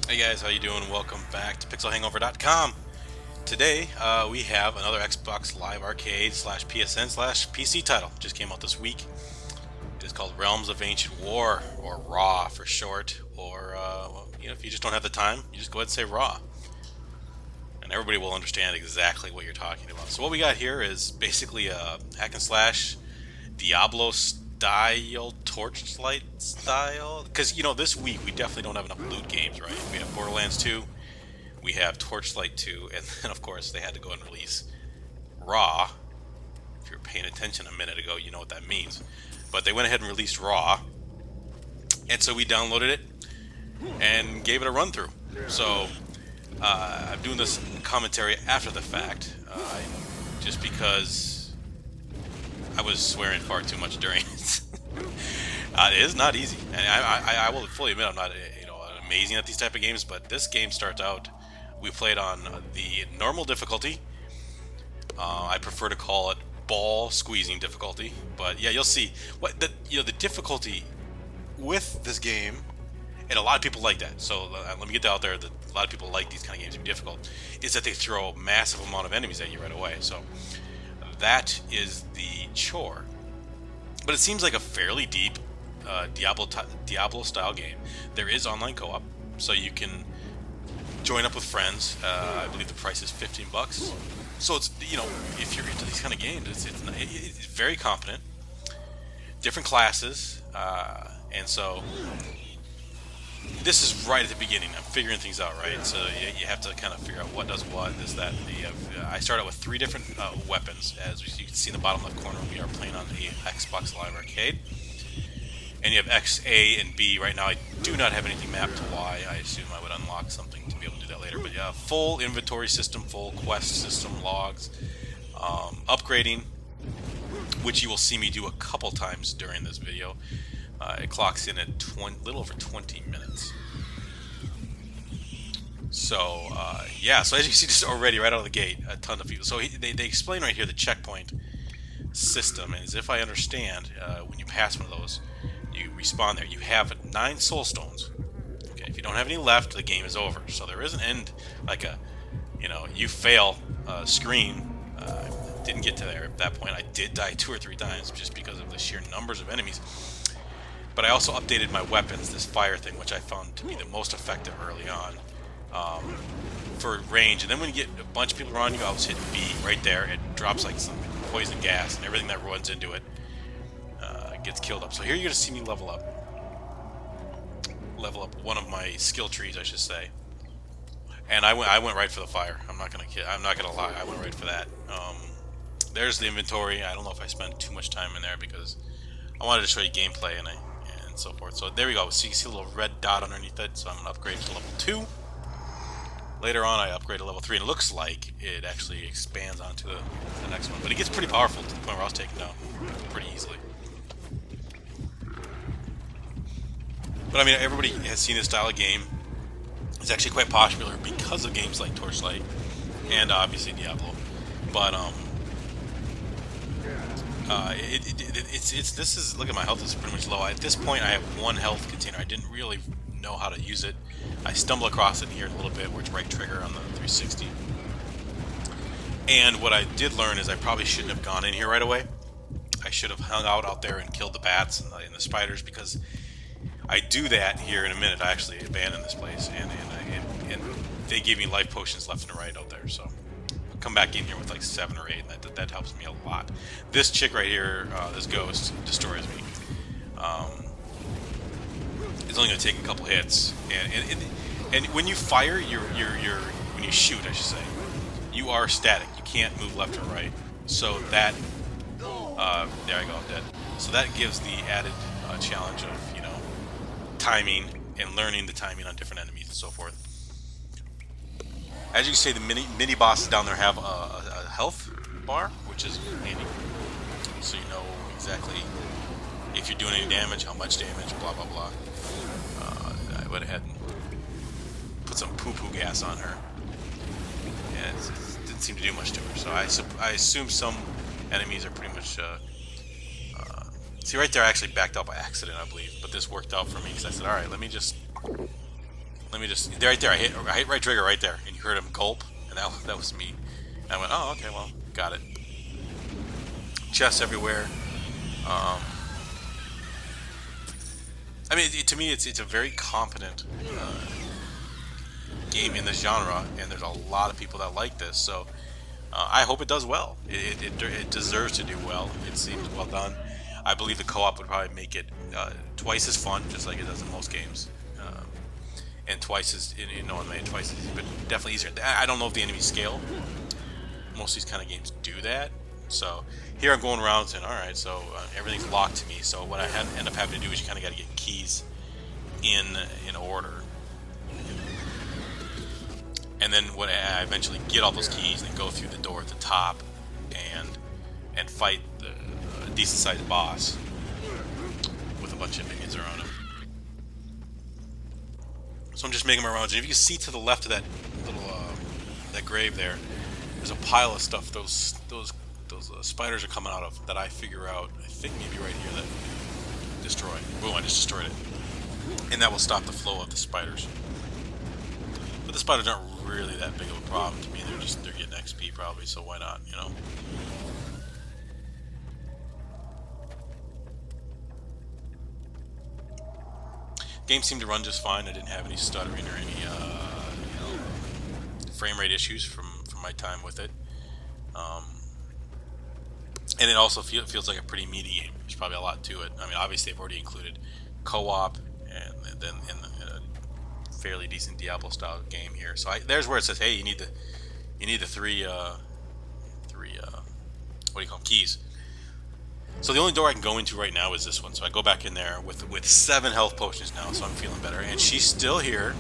Hey guys, how you doing? Welcome back to PixelHangover.com. Today we have another Xbox Live Arcade slash PSN slash PC title. Just came out this week. It is called Realms of Ancient War, or Raw for short. Or well, if you just don't have the time, you just go ahead and say Raw, and everybody will understand exactly what you're talking about. So what we got here is basically a hack and slash Diablo style, Torchlight style. Because this week we definitely don't have enough loot games, right? We have Borderlands 2, we have Torchlight 2, and then of course they had to go and release Raw. If you were paying attention a minute ago, you know what that means. But they went ahead and released Raw, and so we downloaded it and gave it a run through. So I'm doing this commentary after the fact, just because I was swearing far too much during it. It is not easy, and I will fully admit I'm not amazing at these type of games. But this game starts out. We played on the normal difficulty. I prefer to call it ball squeezing difficulty, but yeah, you'll see what the difficulty with this game, and a lot of people like that. So let me get that out there. That a lot of people like these kind of games to be difficult. Is that they throw a massive amount of enemies at you right away. So that is the chore. But it seems like a fairly deep Diablo style game. There is online co-op, so you can join up with friends. I believe the price is $15. So it's if you're into these kind of games, it's very competent. Different classes, and so this is right at the beginning. I'm figuring things out, right? So you have to kind of figure out what does what, this, that, and the. I start out with 3 different weapons. As you can see in the bottom left corner, we are playing on the Xbox Live Arcade. And you have X, A, and B. Right now I do not have anything mapped to Y. I assume I would unlock something to be able to do that later. But yeah, full inventory system, full quest system, logs, upgrading, which you will see me do a couple times during this video. It clocks in at little over 20 minutes. So yeah, so as you see, just already right out of the gate, a ton of people. So they explain right here the checkpoint system, and as if I understand, when you pass one of those, you respawn there. You have 9 soul stones. Okay, if you don't have any left, the game is over. So there is an end, like a, you fail screen. Didn't get to there at that point. I did die 2 or 3 times just because of the sheer numbers of enemies. But I also updated my weapons, this fire thing, which I found to be the most effective early on for range. And then when you get a bunch of people around you, I was hitting B right there. It drops like some poison gas, and everything that runs into it gets killed up. So here you're going to see me level up one of my skill trees, I should say. And I went right for the fire. I'm not gonna lie. I went right for that. There's the inventory. I don't know if I spent too much time in there because I wanted to show you gameplay and so forth. So there we go. So you see a little red dot underneath it. So I'm gonna upgrade to level 2. Later on, I upgrade to level 3, and it looks like it actually expands onto the next one. But it gets pretty powerful to the point where I was taken down pretty easily. But I mean, everybody has seen this style of game. It's actually quite popular because of games like Torchlight and obviously Diablo. But this is, look at my health is pretty much low. At this point, I have 1 health container. I didn't really know how to use it. I stumble across it here in a little bit, where it's right trigger on the 360. And what I did learn is I probably shouldn't have gone in here right away. I should have hung out there and killed the bats and the spiders, because I do that here in a minute. I actually abandoned this place, and they gave me life potions left and right out there. So I'll come back in here with like 7 or 8, and that helps me a lot. This chick right here, this ghost, destroys me. It's only going to take a couple hits, and when you fire, when you shoot, I should say, you are static. You can't move left or right. So that there I go, I'm dead. So that gives the added challenge of timing and learning the timing on different enemies and so forth. As you can see, the mini bosses down there have a health bar, which is handy, so you know exactly if you're doing any damage, how much damage, blah blah blah. I went ahead and put some poo-poo gas on her, and it didn't seem to do much to her. So I assume some enemies are pretty much. See right there, I actually backed out by accident, I believe, but this worked out for me because I said, all right, let me just Let me just, right there, I hit right trigger right there, and you heard him gulp, and that was me. And I went, oh, okay, well, got it. Chests everywhere. I mean, to me, it's a very competent game in the genre, and there's a lot of people that like this. So I hope it does well. It deserves to do well. It seems well done. I believe the co-op would probably make it twice as fun, just like it does in most games, and twice as twice as easy, but definitely easier. I don't know if the enemies scale. Most of these kind of games do that. So here I'm going around saying, all right, so everything's locked to me. So what I end up having to do is you kind of got to get keys in order. And then when I eventually get all those keys and go through the door at the top and fight a decent sized boss with a bunch of minions around him. So I'm just making my rounds. And if you can see to the left of that little that grave there, there's a pile of stuff those spiders are coming out of that I figure out. I think maybe right here that destroy. Boom! I just destroyed it, and that will stop the flow of the spiders. But the spiders aren't really that big of a problem to me. They're getting XP probably, so why not, you know? Game seemed to run just fine. I didn't have any stuttering or any frame rate issues from my time with it. And it also feels like a pretty meaty game. There's probably a lot to it. I mean, obviously they've already included co-op and then in a fairly decent Diablo style game here. So there's where it says, hey, you need the three what do you call them, keys. So the only door I can go into right now is this one. So I go back in there with 7 health potions now, so I'm feeling better. And she's still here,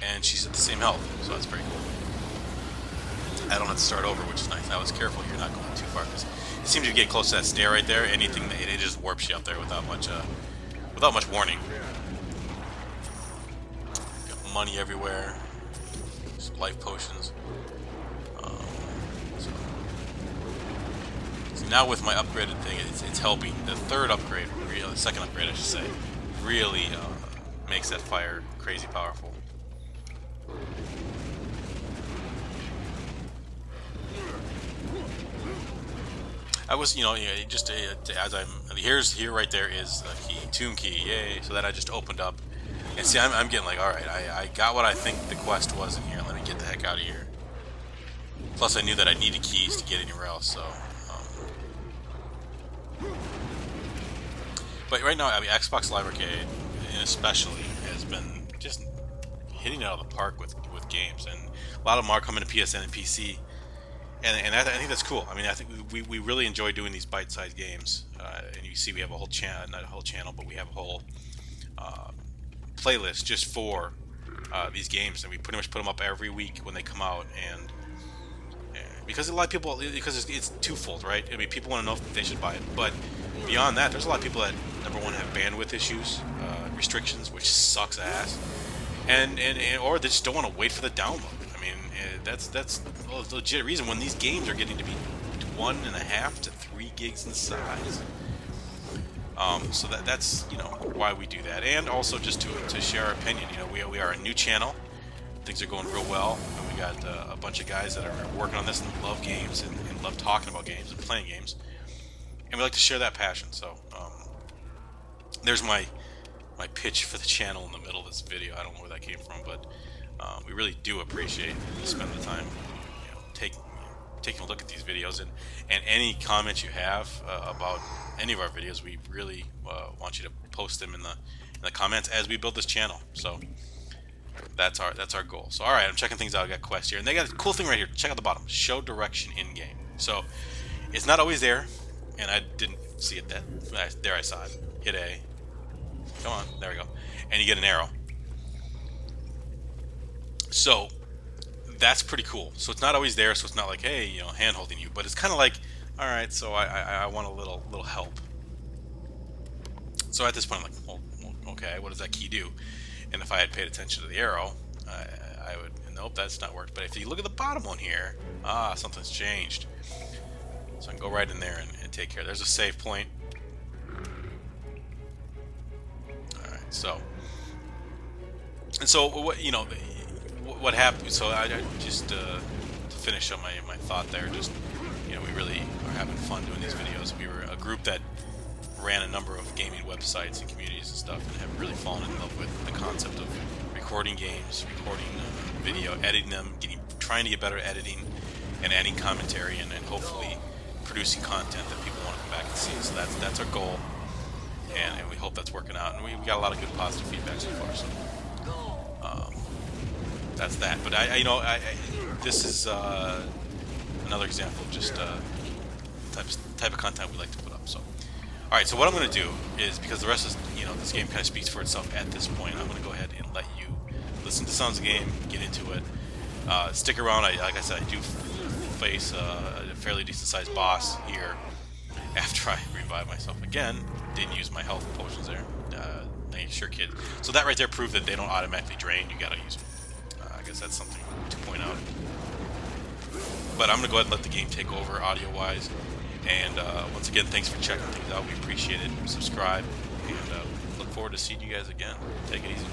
and she's at the same health, so that's pretty cool. I don't have to start over, which is nice. I was careful here, not going too far, because it seems to get close to that stair right there. Anything it just warps you up there without much warning. Got money everywhere. Some life potions. So now with my upgraded thing, it's helping. The third upgrade, the second upgrade, I should say, really makes that fire crazy powerful. I was, just as here right there is the key, tomb key, yay! So that I just opened up, and see, I'm getting like, all right, I got what I think the quest was in here. Let me get the heck out of here. Plus, I knew that I needed keys to get anywhere else, so. But right now, I mean, Xbox Live Arcade, especially, has been just hitting it out of the park with games, and a lot of them are coming to PSN and PC. And I think that's cool. I mean, I think we really enjoy doing these bite-sized games. And you see we have a whole channel, not a whole channel, but we have a whole playlist just for these games. And we pretty much put them up every week when they come out. And because a lot of people, because it's twofold, right? I mean, people want to know if they should buy it. But beyond that, there's a lot of people that, number one, have bandwidth issues, restrictions, which sucks ass. And or they just don't want to wait for the download. I mean, that's a legit reason when these games are getting to be 1.5 to 3 gigs in size. So that's why we do that, and also just to share our opinion. We are a new channel. Things are going real well, and we got a bunch of guys that are working on this and love games and love talking about games and playing games, and we like to share that passion. So there's my pitch for the channel in the middle of this video. I don't know where that came from, but we really do appreciate you spending the time taking a look at these videos, and any comments you have about any of our videos. We really want you to post them in the comments as we build this channel. So that's our goal. So all right, I'm checking things out. I got quests here, and they got a cool thing right here. Check out the bottom. Show direction in game. So it's not always there, and I didn't see it then. There I saw it. Hit A. Come on, there we go. And you get an arrow. So that's pretty cool. So it's not always there, so it's not like, hey, hand holding you, but it's kind of like, all right, so I want a little help. So at this point, I'm like, well, okay, what does that key do? And if I had paid attention to the arrow, I would, nope, that's not worked. But if you look at the bottom one here, something's changed. So I can go right in there and take care. There's a save point. So And so what what happened? So I just to finish up my thought there. Just we really are having fun doing these videos. We were a group that ran a number of gaming websites and communities and stuff, and have really fallen in love with the concept of recording games, recording video, editing them, trying to get better at editing, and adding commentary, and hopefully producing content that people want to come back and see. So that's our goal, and we hope that's working out. And we got a lot of good positive feedback so far. So that's that. But this is another example of just type of content we like to put up. So. All right, so what I'm going to do is, because the rest of this game kind of speaks for itself at this point, I'm going to go ahead and let you listen to the sounds of the game, get into it. Stick around. Like I said, I do face a fairly decent-sized boss here after I revive myself again. Didn't use my health potions there. Sure, kid. So that right there proved that they don't automatically drain. You got to use them. I guess that's something to point out. But I'm going to go ahead and let the game take over audio-wise. And once again, thanks for checking things out. We appreciate it. Subscribe, and look forward to seeing you guys again. Take it easy.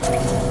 Yeah.